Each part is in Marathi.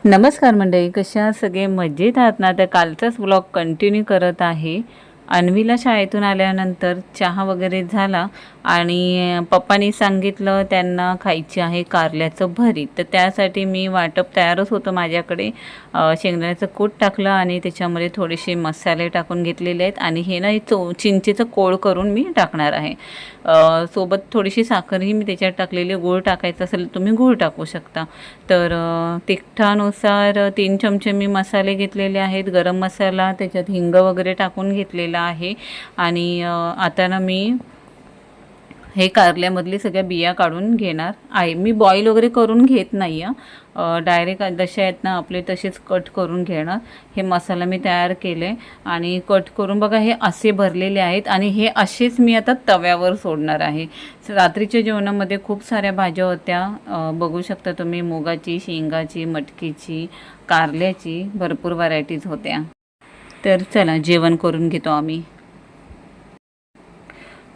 नमस्कार मंडळी, कशा सगळे मजेत आहात ना? तर कालचाच व्लॉग कंटिन्यू करत आहे. अन्वीला शाळेतून आल्यानंतर चहा वगैरे झाला आणि पप्पांनी सांगितलं त्यांना खायची आहे कारल्याचं भरीत. तर त्यासाठी मी वाटप तयारच होतं माझ्याकडे. शेंगदाण्याचं कूट टाकलं आणि त्याच्यामध्ये थोडेसे मसाले टाकून घेतलेले आहेत आणि हे ना चिंचेचं कोळ करून मी टाकणार आहे. सोबत थोडीशी साखरही मी त्याच्यात टाकलेली. गूळ टाकायचं असेल तुम्ही गूळ टाकू शकता. तर तिखटानुसार 3 चमचे मी मसाले घेतलेले आहेत. गरम मसाला, त्याच्यात हिंग वगैरे टाकून घेतलेला आहे. आणि आता ना मी हे कारल्यामधली सगळ्या बिया काढून घेणार आहे. मी बॉईल वगैरे करून घेत नाही आहे, डायरेक्ट जसे आहेत ना आपले तसेच कट करून घेणार. हे मसाला मी तयार केले आणि कट करून बघा हे असे भरलेले आहेत आणि हे असेच मी आता तव्यावर सोडणार आहे. रात्रीच्या जेवणामध्ये खूप साऱ्या भाज्या होत्या, बघू शकता तुम्ही, मुगाची, शेंगाची, मटकीची, कारल्याची, भरपूर व्हरायटीज होत्या. तर चला जेवण करून घेतो आम्ही.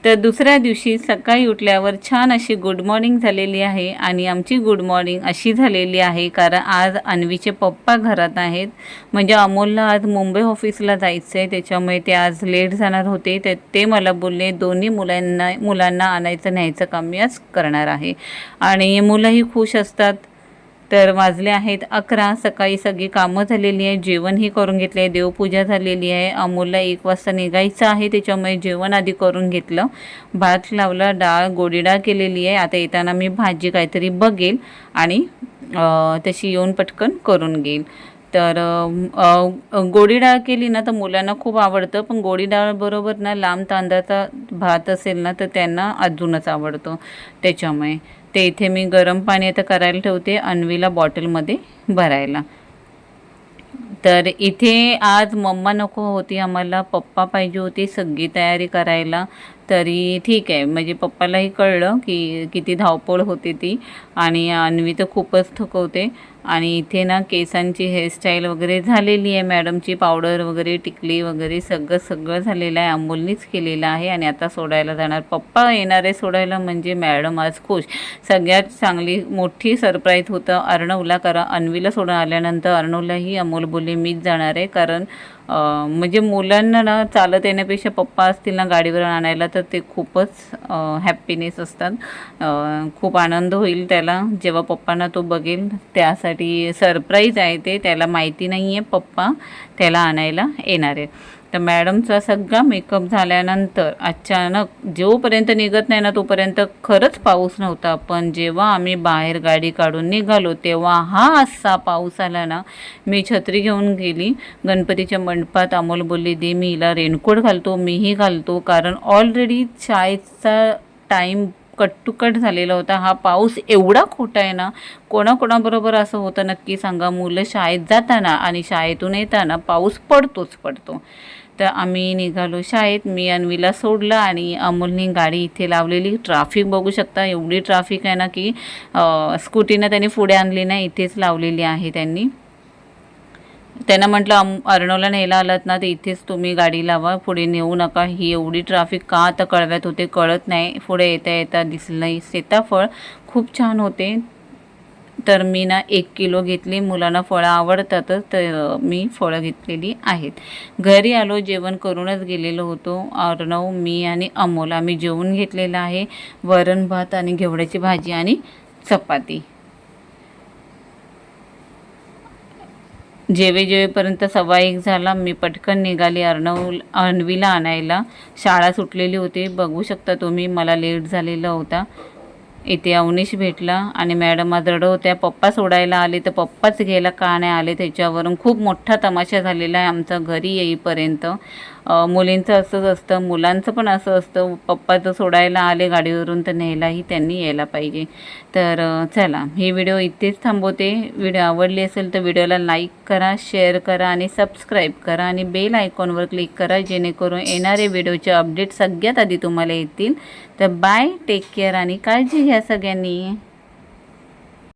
तर दुसऱ्या दिवशी सकाळी उठल्यावर छान अशी गुड मॉर्निंग झालेली आहे. आणि आमची गुड मॉर्निंग अशी झालेली आहे कारण आज अन्वीचे पप्पा घरात आहेत. म्हणजे अमोलला आज मुंबई ऑफिसला जायचं आहे, त्याच्यामुळे ते आज लेट जाणार होते. तर ते मला बोलले दोन्ही मुलांना आणायचं न्यायचं काम मी आज करणार आहे. आणि मुलंही खुश असतात. तर वाजले आहेत 11. सकाळी सगळी कामं झालेली आहे, जेवणही करून घेतले आहे, देवपूजा झालेली आहे. अमोलला 1 वाजता निघायचं आहे, त्याच्यामुळे जेवण आधी करून घेतलं. भात लावला, गोडी डाळ केलेली आहे. आता येताना मी भाजी काहीतरी बघेल आणि तशी येऊन पटकन करून घेईल. तर गोडी डाळ केली ना तर मुलांना खूप आवडतं, पण गोडी डाळ बरोबर ना लांब तांदळाचा भात असेल ना तर त्यांना अजूनच आवडतो. त्याच्यामुळे ते इथे मी गरम पाणी आता करायला ठेवते अन्वीला बॉटलमध्ये भरायला. तर इथे आज मम्मा नको होती, आम्हाला पप्पा पाहिजे होते सगळी तयारी करायला. तरी ठीक आहे, म्हणजे पप्पालाही कळलं की किती धावपळ होते ती. आणि अन्वी तर खूपच थकवते. आणि इथे ना केसांची हेअरस्टाईल वगैरे झालेली आहे, मॅडमची पावडर वगैरे, टिकली वगैरे सगळं झालेलं आहे, अमोलनीच केलेलं आहे. आणि आता सोडायला जाणार, पप्पा येणार आहे सोडायला, म्हणजे मॅडम आज खुश. सगळ्यात चांगली मोठी सरप्राईज होतं अर्णवला, कारण अन्वीला सोडून आल्यानंतर अर्णवलाही अमोल बोलले मीच जाणार आहे. कारण म्हणजे मुलांना ना चालत येण्यापेक्षा पप्पा असतील ना गाडीवर आणायला तर ते खूपच हॅप्पीनेस असतात. खूप आनंद होईल त्याला जेव्हा पप्पांना तो बघेल. त्यासाठी सरप्राईज आहे ते, त्याला माहिती नाही आहे पप्पा त्याला आणायला येणार आहे. तर मॅडमचा सगळा मेकअप झाल्यानंतर अचानक जोपर्यंत निघत नाही ना तोपर्यंत खरंच पाऊस नव्हता, पण जेव्हा आम्ही बाहेर गाडी काढून निघालो तेव्हा हा असा पाऊस आला ना. मी छत्री घेऊन गेली गणपतीच्या मंडपात. अमोल बोलली दे मी हिला रेनकोट घालतो, मीही घालतो, कारण ऑलरेडी शाळेचा टाईम कट टू कट झालेला होता. हा पाऊस एवढा खोटा आहे ना, कोणाकोणाबरोबर असं होतं नक्की सांगा. मुलं शाळेत जाताना आणि शाळेतून येताना पाऊस पडतोच पडतो. तर आम्ही निघालो शाळेत. मी अन्वीला सोडलं आणि अमोलनी गाडी इथे लावलेली. ट्रॅफिक बघू शकता, एवढी ट्रॅफिक आहे ना की स्कूटीनं त्यांनी पुढे आणली नाही, इथेच लावलेली आहे त्यांनी. त्यांना म्हटलं अर्णवला न्यायला आलात ना तर इथेच तुम्ही गाडी लावा, पुढे नेऊ नका. ही एवढी ट्रॅफिक का आता कळव्यात होते कळत नाही. पुढे येता येता दिसलं नाही सीताफळ, खूप छान होते. तर मी ना 1 किलो घेतली, मुलांना फळं आवडतातच तर मी फळं घेतलेली आहेत. घरी आलो, जेवण करूनच गेलेलो होतो. अर्णव, मी आणि अमोल आम्ही जेवून घेतलेलं आहे. वरण भात आणि घेवड्याची भाजी आणि चपाती. जेवेपर्यंत 1:15 झाला. मी पटकन निघाली अन्वीला आणायला. शाळा सुटलेली होती, बघू शकता तुम्ही, मला लेट झालेला होता. इथे अवनीश भेटला आणि मॅडम आज रडत होत्या. पप्पा सोडायला आले तर पप्पाच घ्यायला का नाही आले, त्याच्यावरून खूप मोठा तमाशा झालेला आहे आमचा घरी येईपर्यंत. मुलींचं असंच असतं, मुलांचं पण असं असतं, पप्पा जर सोडायला आले गाडीवरून तर न्यायलाही त्यांनी यायला पाहिजे. तर चला, ही व्हिडिओ इथेच थांबवते. व्हिडिओ आवडली असेल तर व्हिडिओला लाईक करा, शेअर करा आणि सबस्क्राईब करा आणि बेल आयकॉनवर क्लिक करा, जेणेकरून येणारे व्हिडिओचे अपडेट सगळ्यात आधी तुम्हाला येतील. तर बाय, टेक केअर आणि काळजी घ्या सगळ्यांनी.